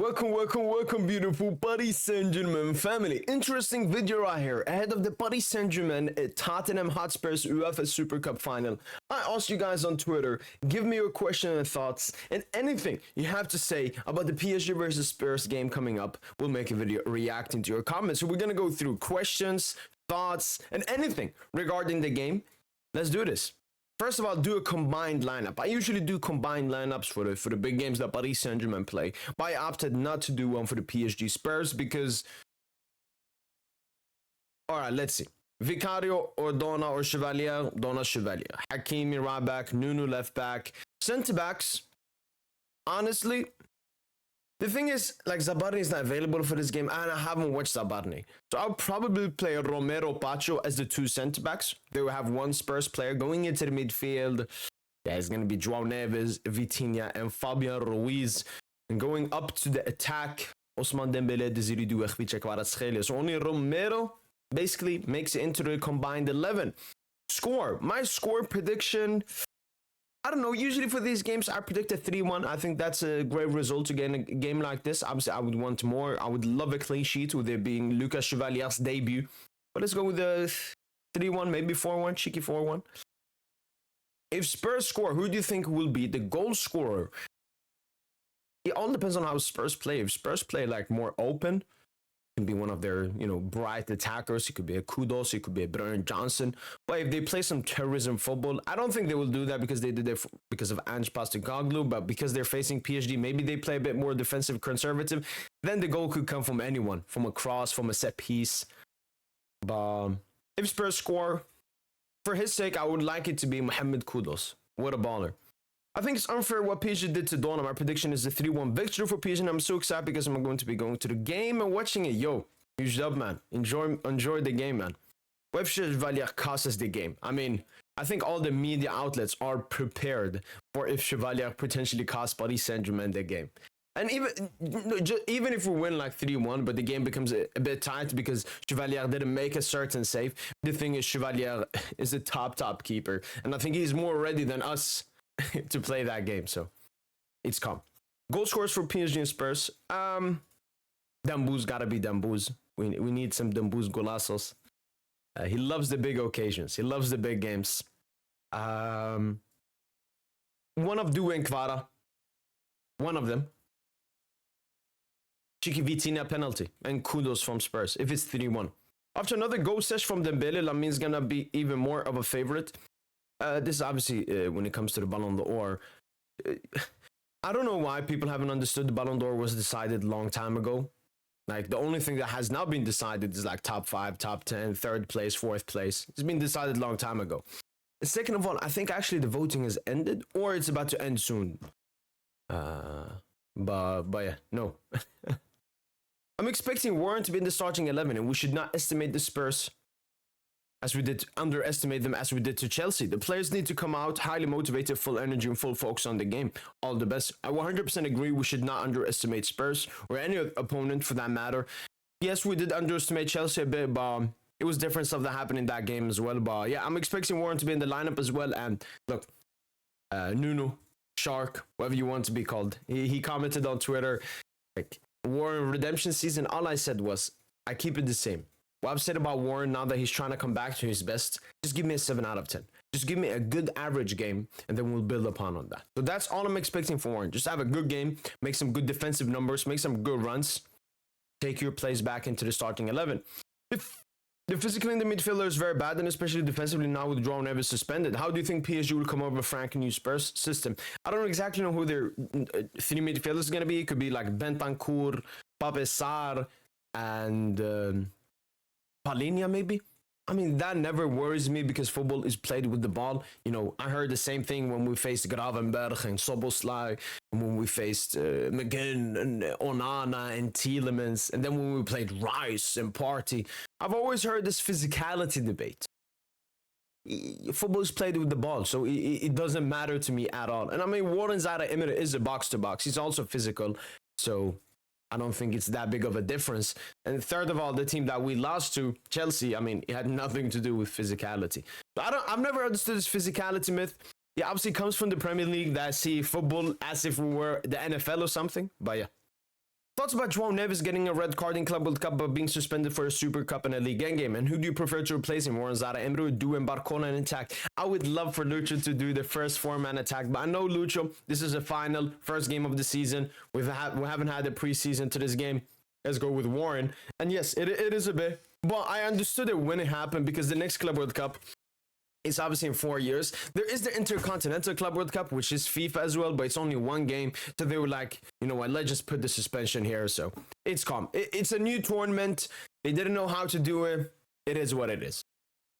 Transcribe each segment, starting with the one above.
welcome, beautiful Paris Saint-Germain family. Interesting video right here. Ahead of the Paris Saint-Germain Tottenham Hottspurs UEFA Super Cup Final. I asked you guys on Twitter, give me your question and thoughts, and anything you have to say about the PSG versus Spurs game coming up. We'll make a video reacting to your comments. So we're gonna go through questions, thoughts, and anything regarding the game. Let's do this. First of all, do a combined lineup. I usually do combined lineups for the big games that Paris Saint-Germain play, but I opted not to do one for the PSG Spurs because... Alright, let's see. Vicario or Donna or Chevalier? Donna Chevalier. Hakimi right back, Nuno left back. Centre backs, honestly, the thing is, like, Zabarni is not available for this game, and I haven't watched Zabarni. So I'll probably play Romero Pacho as the two centre-backs. They will have one Spurs player going into the midfield. Yeah, it's going to be João Neves, Vitinha, and Fabian Ruiz. And going up to the attack, Ousmane Dembele, Desiree Doué, Kvaratskhelia. So only Romero basically makes it into the combined 11. Score. My score prediction... I don't know, usually for these games, I predict a 3-1. I think that's a great result to get in a game like this. Obviously, I would want more. I would love a clean sheet with it being Lucas Chevalier's debut. But let's go with a 3-1, maybe 4-1, cheeky 4-1. If Spurs score, who do you think will be the goal scorer? It all depends on how Spurs play. If Spurs play like more open, can be one of their, bright attackers. It could be a Kudos. It could be a Brian Johnson. But if they play some terrorism football, I don't think they will do that because they did it because of Ange Postecoglou. But because they're facing PSG, maybe they play a bit more defensive, conservative. Then the goal could come from anyone, from a cross, from a set piece. But if Spurs score, for his sake, I would like it to be Mohamed Kudos. What a baller. I think it's unfair what PSG did to Donnarumma. My prediction is a 3-1 victory for PSG, and I'm so excited because I'm going to be going to the game and watching it. Yo, huge up, man. Enjoy the game, man. Web Chevalier costs the game. I mean, I think all the media outlets are prepared for if Chevalier potentially costs Paris Saint-Germain the game. And even if we win like 3-1, but the game becomes a bit tight because Chevalier didn't make a certain save. The thing is, Chevalier is a top keeper, and I think he's more ready than us to play that game, so it's calm. Goal scorers for PSG and Spurs. Dembouz gotta be Dembouz. We need some Dembouz golazos. He loves the big occasions. He loves the big games. One of Doué and Kvara. One of them. Cheeky Vitinha penalty and Kudos from Spurs if it's 3-1. After another goal sesh from Dembele, Lamin's gonna be even more of a favorite. This is obviously when it comes to the Ballon d'Or. I don't know why people haven't understood the Ballon d'Or was decided a long time ago. Like, the only thing that has not been decided is like top 5, top 10, third place, fourth place. It's been decided a long time ago. Second of all, I think actually the voting has ended or it's about to end soon. But yeah, no. I'm expecting Warren to be in the starting 11, and we should not estimate the Spurs underestimate them as we did to Chelsea. The players need to come out highly motivated, full energy, and full focus on the game. All the best. I 100% agree we should not underestimate Spurs or any opponent for that matter. Yes, we did underestimate Chelsea a bit, but it was different stuff that happened in that game as well. But yeah, I'm expecting Warren to be in the lineup as well. And look, Nuno, Shark, whatever you want to be called, he commented on Twitter, like, Warren redemption season, all I said was, I keep it the same. What I've said about Warren now that he's trying to come back to his best, just give me a 7 out of 10. Just give me a good average game, and then we'll build upon on that. So that's all I'm expecting from Warren. Just have a good game, make some good defensive numbers, make some good runs, take your plays back into the starting 11. The physically in the midfielder is very bad, and especially defensively now with João Neves suspended. How do you think PSG will come over with Frank and new Spurs system? I don't exactly know who their 3 midfielders is going to be. It could be like Bentancur, Pape Sarr, and... Palinha, maybe? I mean, that never worries me because football is played with the ball. I heard the same thing when we faced Gravenberg and Soboslai, and when we faced McGinn and Onana and Tielemans, and then when we played Rice and Partey. I've always heard this physicality debate. Football is played with the ball, so it doesn't matter to me at all. And I mean, Warren Zaire-Emery is a box-to-box. He's also physical, so... I don't think it's that big of a difference. And third of all, the team that we lost to, Chelsea, I mean, it had nothing to do with physicality. I've never understood this physicality myth. It obviously comes from the Premier League that see football as if we were the NFL or something. But yeah. thoughts about João Neves getting a red card in Club World Cup but being suspended for a Super Cup and a League game? And who do you prefer to replace him? Warren Zara, Emre, Du, and Barcola in attack? I would love for Lucho to do the first four-man attack, but I know Lucho, this is a final, first game of the season. We haven't had a preseason to this game. Let's go with Warren. And yes, it is a bit. But I understood it when it happened because the next Club World Cup is obviously in 4 years. There is the Intercontinental Club World Cup, which is FIFA as well, but it's only one game. So they were like, you know what, let's just put the suspension here. So it's calm. It's a new tournament. They didn't know how to do it. It is what it is.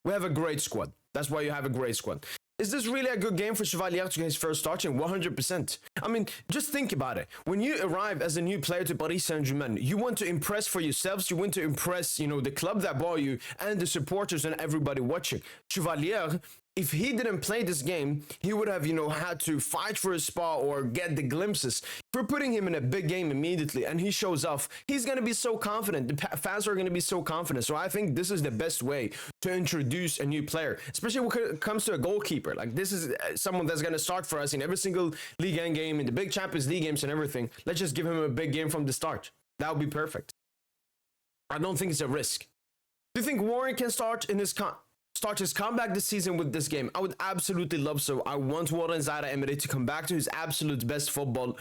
We have a great squad. That's why you have a great squad. Is this really a good game for Chevalier to get his first start in? 100%. I mean, just think about it. When you arrive as a new player to Paris Saint-Germain, you want to impress for yourselves. You want to impress, you know, the club that bought you and the supporters and everybody watching. Chevalier, if he didn't play this game, he would have, you know, had to fight for his spot or get the glimpses. If we're putting him in a big game immediately and he shows off, he's going to be so confident. The fans are going to be so confident. So I think this is the best way to introduce a new player, especially when it comes to a goalkeeper. Like, this is someone that's going to start for us in every single league end game, in the big Champions League games and everything. Let's just give him a big game from the start. That would be perfect. I don't think it's a risk. Do you think Warren can start his comeback this season with this game? I would absolutely love so. I want Warren Zaire Emery to come back to his absolute best football,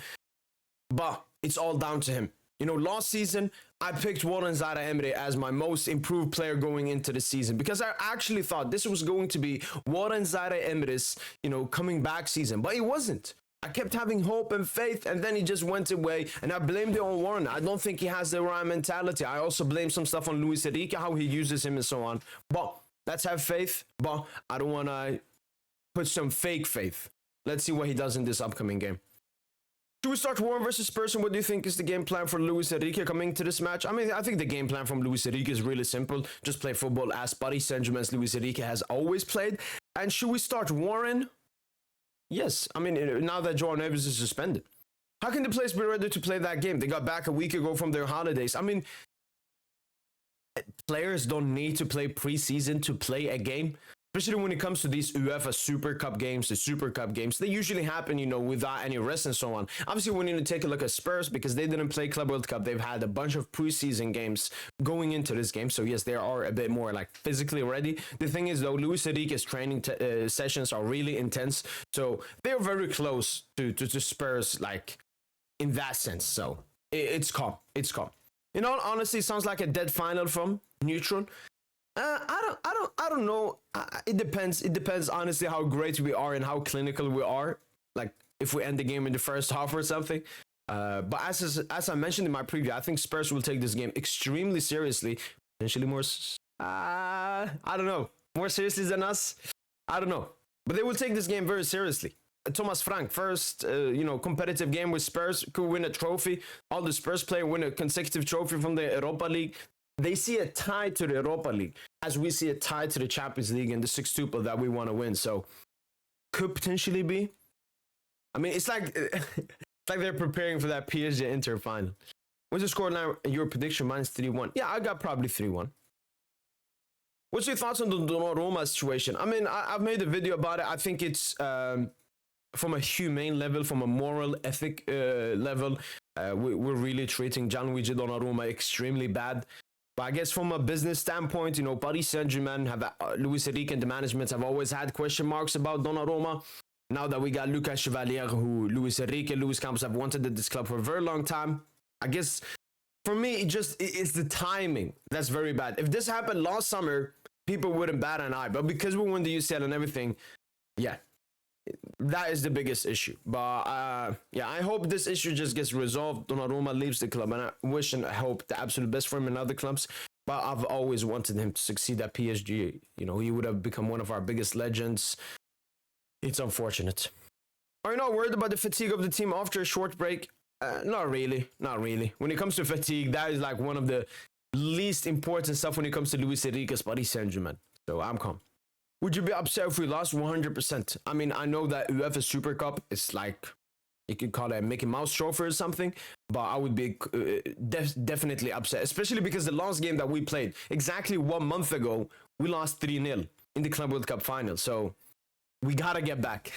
but it's all down to him. You know, last season, I picked Warren Zaire Emery as my most improved player going into the season because I actually thought this was going to be Warren Zaire Emery's, you know, coming back season, but it wasn't. I kept having hope and faith, and then he just went away, and I blamed it on Warren. I don't think he has the right mentality. I also blame some stuff on Luis Enrique, how he uses him and so on. But let's have faith, but I don't want to put some fake faith. Let's see what he does in this upcoming game. Should we start Warren versus Spurs? And what do you think is the game plan for Luis Enrique coming to this match? I mean, I think the game plan from Luis Enrique is really simple. Just play football as Paris Saint-Germain's Luis Enrique has always played. And should we start Warren? Yes. I mean, now that João Neves is suspended. How can the players be ready to play that game? They got back a week ago from their holidays. I mean, players don't need to play preseason to play a game, especially when it comes to these UEFA Super Cup games, the Super Cup games. They usually happen, you know, without any rest and so on. Obviously, we need to take a look at Spurs because they didn't play Club World Cup. They've had a bunch of preseason games going into this game. So, yes, they are a bit more, like, physically ready. The thing is, though, Luis Enrique's training sessions are really intense. So, they're very close to Spurs, like, in that sense. So, it's calm. It's calm. In all honesty, it sounds like a dead final from neutral. I don't know. It depends. It depends, honestly, how great we are and how clinical we are. Like, if we end the game in the first half or something. But as I mentioned in my preview, I think Spurs will take this game extremely seriously. Potentially more, I don't know, more seriously than us. I don't know. But they will take this game very seriously. Thomas Frank, first, competitive game with Spurs, could win a trophy. All the Spurs players win a consecutive trophy from the Europa League. They see a tie to the Europa League as we see a tie to the Champions League and the sextuple that we want to win. So, could potentially be. I mean, it's like they're preparing for that PSG Inter final. What's the score now? Your prediction? Mine's 3-1. Yeah, I got probably 3-1. What's your thoughts on the Donnarumma situation? I mean, I've made a video about it. I think it's from a humane level, from a moral ethic level, we're really treating Gianluigi Donnarumma extremely bad. But I guess from a business standpoint, you know, Paris Saint-Germain, Luis Enrique and the management have always had question marks about Donnarumma. Now that we got Lucas Chevalier, who Luis Enrique, Luis Campos have wanted at this club for a very long time, I guess for me, it's the timing that's very bad. If this happened last summer, people wouldn't bat an eye. But because we won the UCL and everything, yeah, that is the biggest issue. But I hope this issue just gets resolved. Donnarumma leaves the club, and I wish and I hope the absolute best for him in other clubs. But I've always wanted him to succeed at PSG. You know, he would have become one of our biggest legends. It's unfortunate. Are you not worried about the fatigue of the team after a short break? Not really. When it comes to fatigue, that is like one of the least important stuff when it comes to Luis Enrique's Paris Saint-Germain. So I'm calm. Would you be upset if we lost? 100%. I mean, I know that UEFA Super Cup is like, you could call it a Mickey Mouse trophy or something, but I would be definitely upset, especially because the last game that we played, exactly 1 month ago, we lost 3-0 in the Club World Cup Final. So we gotta get back.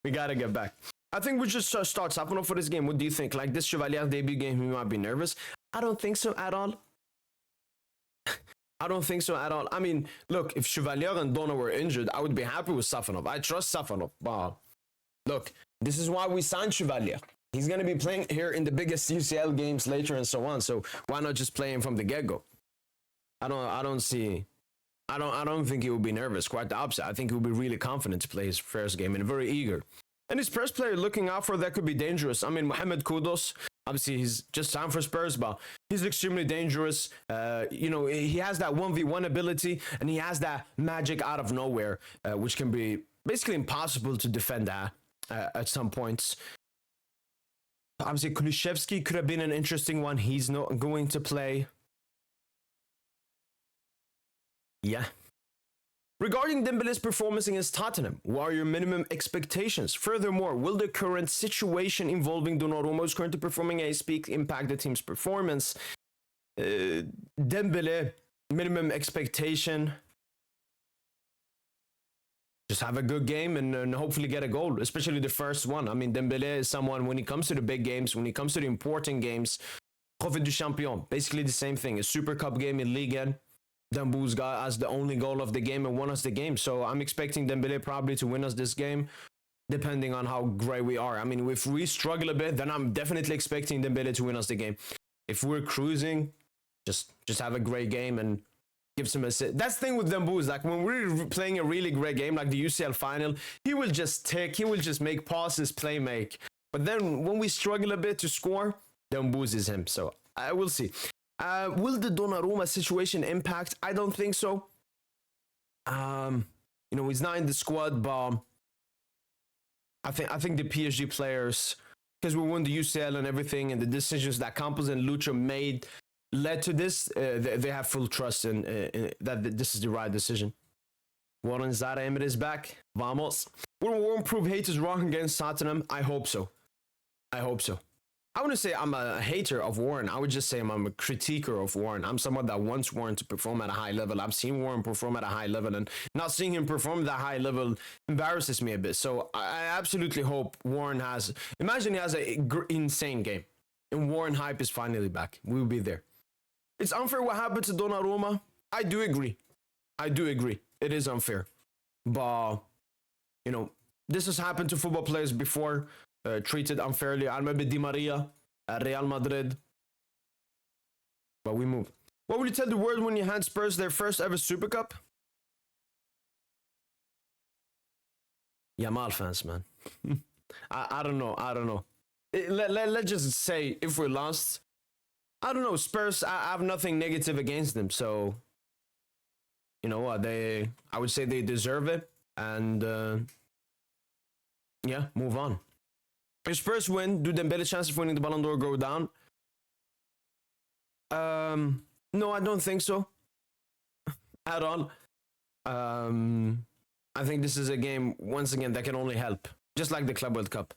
We gotta get back. I think we just start Safanov for this game. What do you think? Like this Chevalier debut game, he might be nervous. I don't think so at all. I don't think so at all. I mean, look, if Chevalier and Donna were injured, I would be happy with Safanov. I trust Safanov. But look, this is why we signed Chevalier. He's going to be playing here in the biggest UCL games later and so on. So why not just play him from the get-go? I don't think he will be nervous. Quite the opposite. I think he will be really confident to play his first game and very eager. And his first player looking out for that could be dangerous. I mean, Mohamed Kudus, obviously he's just signed for Spurs, but he's extremely dangerous. He has that 1v1 ability, and he has that magic out of nowhere, which can be basically impossible to defend at some points. Obviously, Kulusevski could have been an interesting one. He's not going to play. Yeah. Regarding Dembele's performance against Tottenham, what are your minimum expectations? Furthermore, will the current situation involving Donnarumma, who's currently performing at his peak, impact the team's performance? Dembele, minimum expectation. Just have a good game and hopefully get a goal, especially the first one. I mean, Dembele is someone, when it comes to the big games, when it comes to the important games, Trophée du Champion, basically the same thing. A Super Cup game in Ligue 1. Dembele's got as the only goal of the game and won us the game. So I'm expecting Dembele probably to win us this game, depending on how great we are. I mean, if we struggle a bit, then I'm definitely expecting Dembele to win us the game. If we're cruising, just have a great game and give some assist. That's the thing with Dembele, is like when we're playing a really great game, like the UCL final, he will just make passes, play make. But then when we struggle a bit to score, Dembele is him. So I will see. Will the Donnarumma situation impact? I don't think so. He's not in the squad, but I think the PSG players, because we won the UCL and everything, and the decisions that Campos and Lucho made led to this, they have full trust in that this is the right decision. Warren Zara Emir is back. Vamos. Will Warren prove haters wrong against Tottenham? I hope so. I wouldn't say I'm a hater of Warren. I would just say I'm a critiquer of Warren. I'm someone that wants Warren to perform at a high level. I've seen Warren perform at a high level, and not seeing him perform at that high level embarrasses me a bit. So I absolutely hope Warren imagine he has an insane game, and Warren hype is finally back. We'll be there. It's unfair what happened to Donnarumma. I do agree. It is unfair. But, this has happened to football players before. Treated unfairly. I remember Di Maria at Real Madrid. But we move. What would you tell the world when you hand Spurs their first ever Super Cup? Yamal fans, man. I don't know. Let's just say if we lost, I don't know. Spurs, I have nothing negative against them. So, you know what? I would say they deserve it. And, move on. If Spurs win, do Dembele chances of winning the Ballon d'Or go down? No, I don't think so. At all. I think this is a game, once again, that can only help. Just like the Club World Cup.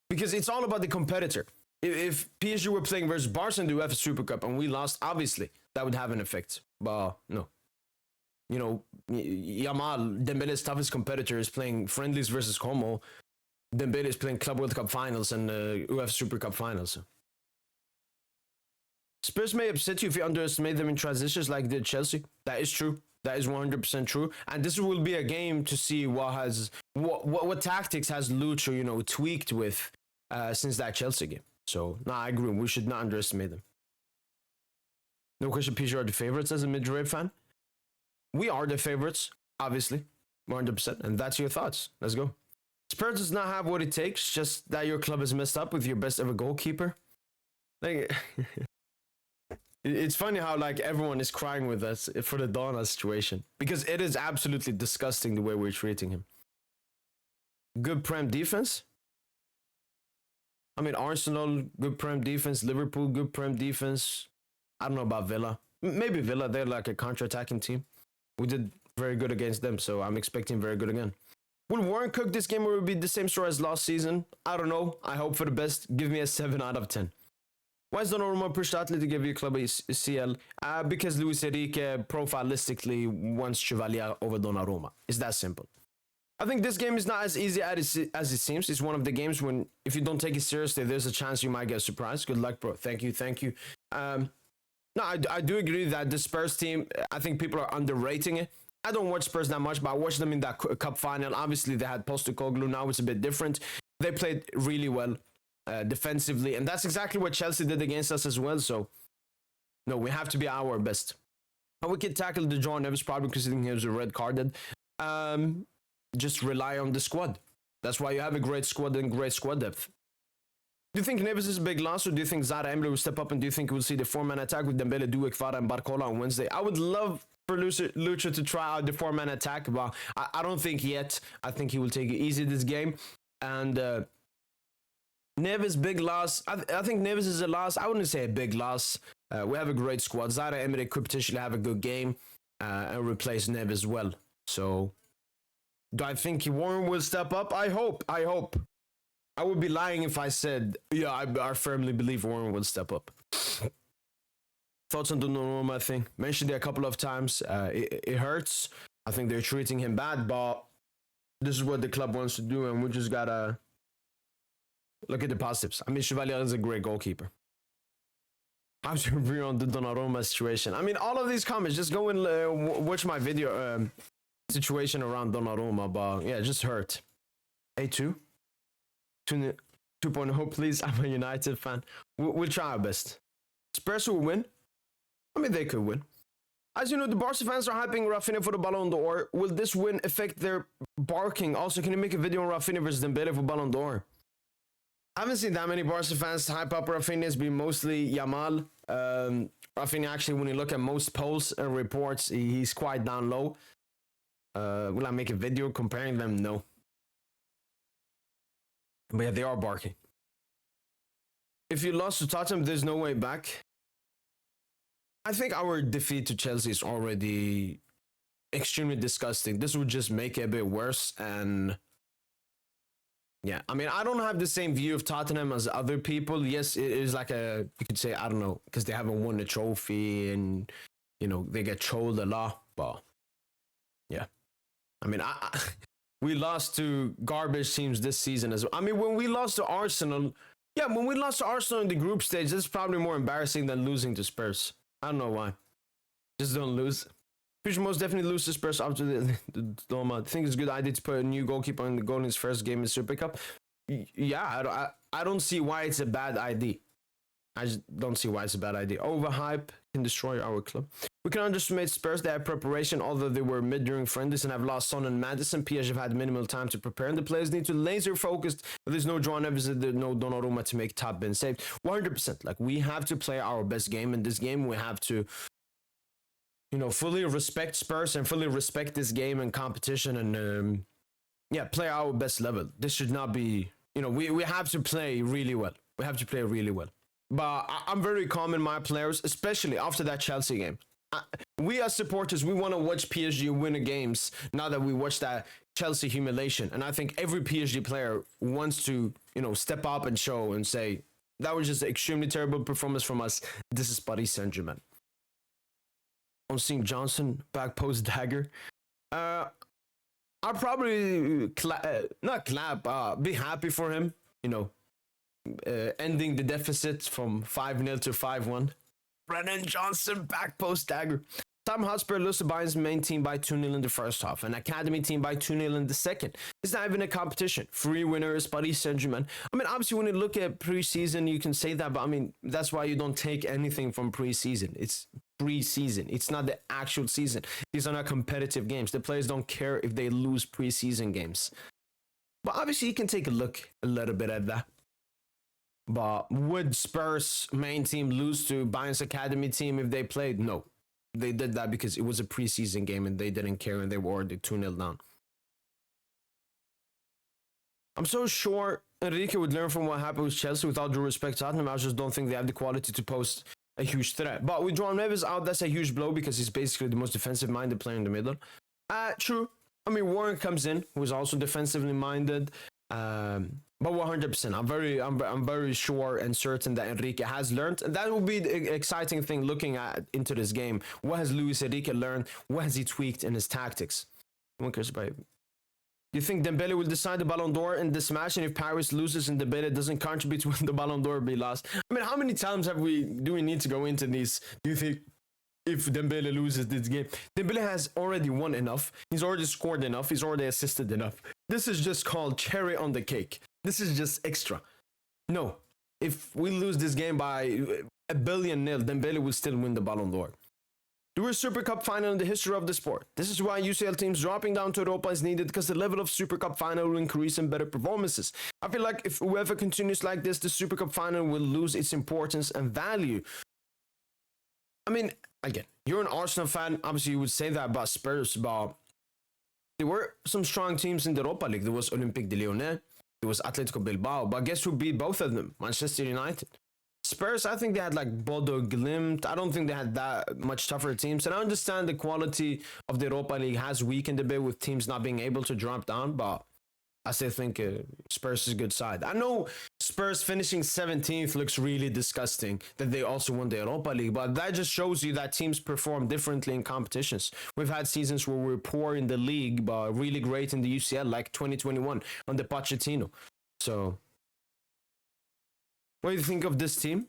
Because it's all about the competitor. If PSG were playing versus Barca in the UEFA Super Cup and we lost, obviously, that would have an effect. But no. Yamal, Dembele's toughest competitor, is playing friendlies versus Como. Dembele is playing Club World Cup finals and UEFA Super Cup finals. Spurs may upset you if you underestimate them in transitions like did Chelsea. That is true. That is 100% true. And this will be a game to see what tactics has Lucho, tweaked with since that Chelsea game. So, I agree. We should not underestimate them. No question, PSG are the favorites as a Madrid fan. We are the favorites, obviously, 100%. And that's your thoughts. Let's go. Spurs does not have what it takes, just that your club is messed up with your best ever goalkeeper. Like, it's funny how everyone is crying with us for the Donna situation, because it is absolutely disgusting the way we're treating him. Good Prem defense. I mean, Arsenal, good Prem defense. Liverpool, good Prem defense. I don't know about Villa. Maybe Villa, they're like a counter-attacking team. We did very good against them, so I'm expecting very good again. Will Warren cook this game, or will it be the same story as last season? I don't know. I hope for the best. Give me a 7 out of 10. Why is Donnarumma pushed Atleti to give you club a CL? Because Luis Enrique profilistically wants Chevalier over Donnarumma. It's that simple. I think this game is not as easy as it seems. It's one of the games when, if you don't take it seriously, there's a chance you might get surprised. Good luck, bro. Thank you. No, I do agree that the Spurs team, I think people are underrating it. I don't watch Spurs that much, but I watched them in that cup final. Obviously, they had Postecoglou. Now it's a bit different. They played really well defensively, and that's exactly what Chelsea did against us as well. So, no, we have to be our best. And we can tackle the John Neves probably because he was a red carded. Just rely on the squad. That's why you have a great squad and great squad depth. Do you think Neves is a big loss, or do you think Zara Emre will step up, and do you think we'll see the four-man attack with Dembele, Doué, Kvara, and Barcola on Wednesday? I would love for Lucha to try out the four-man attack, but I don't think yet. I think he will take it easy this game. And Neves, big loss. I think Neves is a loss. I wouldn't say a big loss. We have a great squad. Zara Emre could potentially have a good game and replace Neves well. So, do I think Warren will step up? I hope. I would be lying if I said, yeah, I firmly believe Warren will step up. Thoughts on the Donnarumma thing? Mentioned it a couple of times. It hurts. I think they're treating him bad, but this is what the club wants to do, and we just gotta look at the positives. I mean, Chevalier is a great goalkeeper. I was reviewing on the Donnarumma situation. I mean, all of these comments, just go and watch my video situation around Donnarumma, but yeah, it just hurt. A2? 2.0, please. I'm a United fan. We'll try our best. Spurs will win. I mean, they could win. As you know, the Barca fans are hyping Rafinha for the Ballon d'Or. Will this win affect their barking? Also, can you make a video on Rafinha versus Dembele for Ballon d'Or? I haven't seen that many Barca fans hype up Rafinha. It's been mostly Yamal. Rafinha, actually, when you look at most polls and reports, he's quite down low. Will I make a video comparing them? No. But yeah, they are barking. If you lost to Tottenham, there's no way back. I think our defeat to Chelsea is already extremely disgusting. This would just make it a bit worse. And yeah, I mean, I don't have the same view of Tottenham as other people. Yes, it is like you could say, I don't know, because they haven't won a trophy and, you know, they get trolled a lot. But yeah, I mean, we lost to garbage teams this season as well. I mean, when we lost to Arsenal, when we lost to Arsenal in the group stage, that's probably more embarrassing than losing to Spurs. I don't know why. Just don't lose. We should most definitely lose to Spurs after the Doma. I think it's a good idea to put a new goalkeeper in the goal in his first game in Super Cup. Yeah, I don't see why it's a bad idea. I just don't see why it's a bad idea. Overhype can destroy our club. We can underestimate Spurs. They have preparation, although they were mid during friendlies and have lost Son and Madison. PSG have had minimal time to prepare, and the players need to laser focused. But there's no John Neves, there's no Donnarumma to make top bin saved. 100%. Like, we have to play our best game in this game. We have to, you know, fully respect Spurs and fully respect this game and competition, and play our best level. This should not be, you know, we have to play really well. We have to play really well. But I'm very calm in my players, especially after that Chelsea game. We as supporters, we want to watch PSG win the games now that we watched that Chelsea humiliation. And I think every PSG player wants to, you know, step up and show and say, that was just an extremely terrible performance from us. This is Paris Saint-Germain. On seeing Johnson back post dagger. I'll probably be happy for him, you know, ending the deficit from 5-0 to 5-1. Brennan Johnson back post dagger. Tottenham Hotspur lost to Bayern's main team by 2-0 in the first half, and academy team by 2-0 in the second. It's not even a competition. Free winners, Paris Saint-Germain. I mean, obviously, when you look at preseason, you can say that, but I mean, that's why you don't take anything from preseason. It's preseason. It's not the actual season. These are not competitive games. The players don't care if they lose preseason games. But obviously, you can take a look a little bit at that. But would Spurs main team lose to Bayern's academy team if they played? No. They did that because it was a preseason game and they didn't care and they were already 2-0 down. I'm so sure Enrique would learn from what happened with Chelsea. With all due respect to Tottenham, I just don't think they have the quality to pose a huge threat. But with John Neves out, that's a huge blow because he's basically the most defensive-minded player in the middle. True. I mean, Warren comes in, who is also defensively minded. But 100%, I'm very sure and certain that Enrique has learned, and that will be the exciting thing looking into this game. What has Luis Enrique learned? What has he tweaked in his tactics? No one cares about it. You think Dembele will decide the Ballon d'Or in this match, and if Paris loses and Dembele doesn't contribute to win the Ballon d'Or, be lost? I mean, how many times do we need to go into these? Do you think if Dembele loses this game? Dembele has already won enough. He's already scored enough. He's already assisted enough. This is just called cherry on the cake. This is just extra. No, if we lose this game by 1-0, Dembele will still win the Ballon d'Or. The worst Super Cup final in the history of the sport. This is why UCL teams dropping down to Europa is needed, because the level of Super Cup final will increase in better performances. I feel like if UEFA continues like this, the Super Cup final will lose its importance and value. I mean, again, you're an Arsenal fan. Obviously, you would say that about Spurs, but there were some strong teams in the Europa League. There was Olympique de Lyon, there was Atletico Bilbao, but guess who beat both of them? Manchester United. Spurs, I think they had like Bodo Glimt. I don't think they had that much tougher teams. And I understand the quality of the Europa League has weakened a bit with teams not being able to drop down, but I still think Spurs is a good side. I know Spurs finishing 17th looks really disgusting that they also won the Europa League, but that just shows you that teams perform differently in competitions. We've had seasons where we're poor in the league, but really great in the UCL, like 2021 under Pochettino. So, what do you think of this team?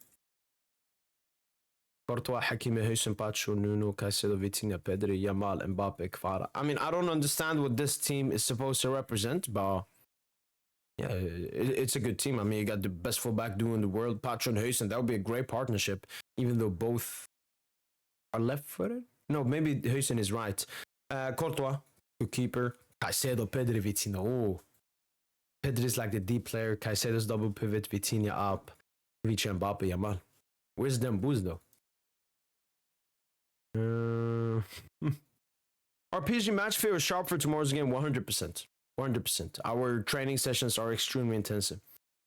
Courtois, Hakimi, Hüseyin, Pacho, Nuno, Caicedo, Vitinha, Pedri, Yamal, Mbappe, Kvara. I mean, I don't understand what this team is supposed to represent, but yeah, it's a good team. I mean, you got the best fullback duo in the world, Pacho and Hüseyin. That would be a great partnership, even though both are left-footed. No, maybe Hüseyin is right. Courtois, the keeper. Caicedo, Pedri, Vitinha. Oh, Pedri is like the deep player. Caicedo's double pivot, Vitinha up. Vici, Mbappe, Yamal. Where's Dembouz though? Our PSG match fit was sharp for tomorrow's game, 100%. 100%. Our training sessions are extremely intensive.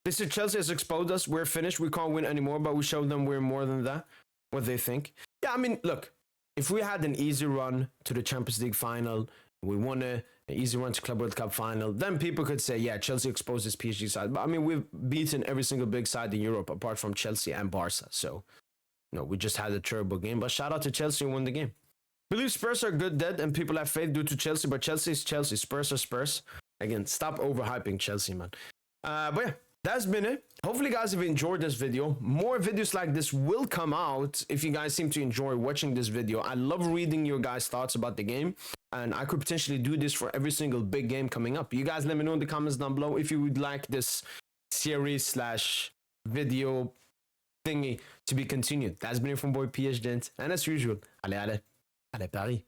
They said Chelsea has exposed us. We're finished. We can't win anymore, but we showed them we're more than that. What they think. Yeah, I mean, look, if we had an easy run to the Champions League final, we won an easy run to Club World Cup final, then people could say, yeah, Chelsea exposes PSG side. But I mean, we've beaten every single big side in Europe apart from Chelsea and Barca. So, no, we just had a terrible game. But shout out to Chelsea who won the game. Believe Spurs are good dead and people have faith due to Chelsea, but Chelsea is Chelsea. Spurs are Spurs. Again, stop overhyping Chelsea, man. But yeah, that's been it. Hopefully, guys, have enjoyed this video. More videos like this will come out if you guys seem to enjoy watching this video. I love reading your guys' thoughts about the game, and I could potentially do this for every single big game coming up. You guys let me know in the comments down below if you would like this series / video thingy to be continued. That's been it from boy PSG, and as usual, allez Paris.